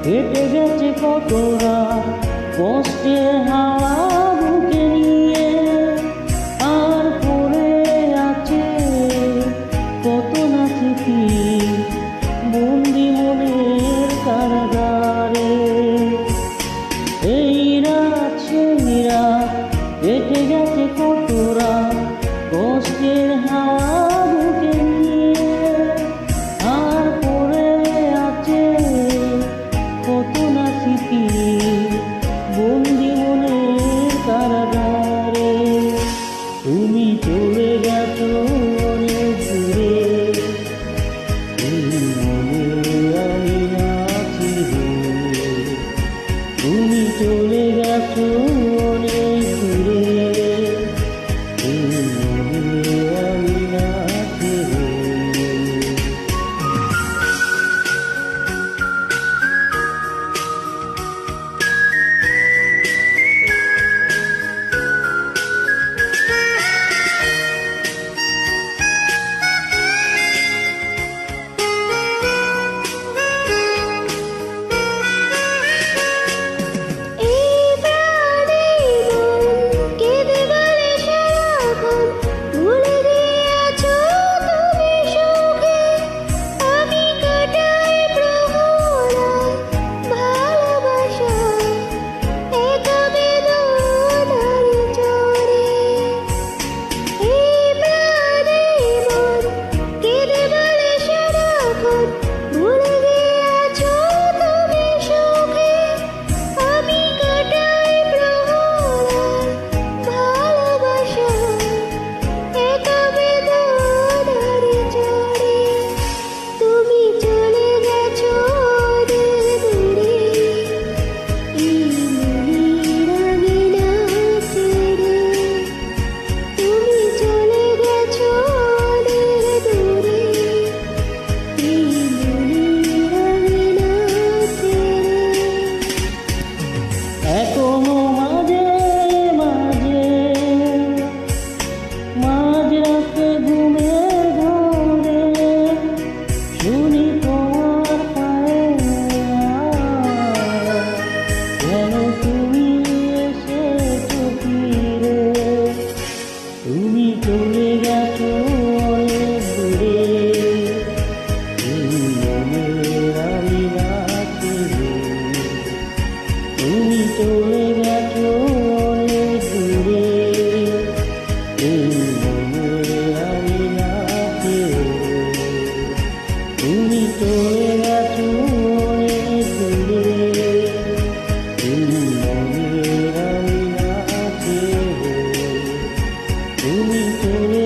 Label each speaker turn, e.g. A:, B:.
A: হেঁটে গেছে কত রাত কষ্টের হাওয়া বুকে নিয়ে, আর পড়ে আছে কত না স্মৃতি বন্দি মনের কারাগারে। এই রাত সেই রাত হেঁটে গেছে কত রাত কষ্টের হাওয়া বুকে নিয়ে, আর পড়ে আছে কত না স্মৃতি বন্দি মনের কারাগারে। তুমি চলে গেছো অনেক দূরে, আমি আছি রে। তুমি চলে গেছো অনেক দূরে, আমি আছি রে। এখনো মাঝে মাঝে মাঝরাতে ঘুমের ঘরে শুনি তোমার পায়ে যেন তুমি এসেছো ফিরে। তুমি চলে গেছো অনেক দূরে, আমি আছি রে। তুমি চলে গেছো অনেক দূরে, আমি আছি রে। তুমি চলে গেছো অনেক দূরে, আমি আছি রে। তুমি চলে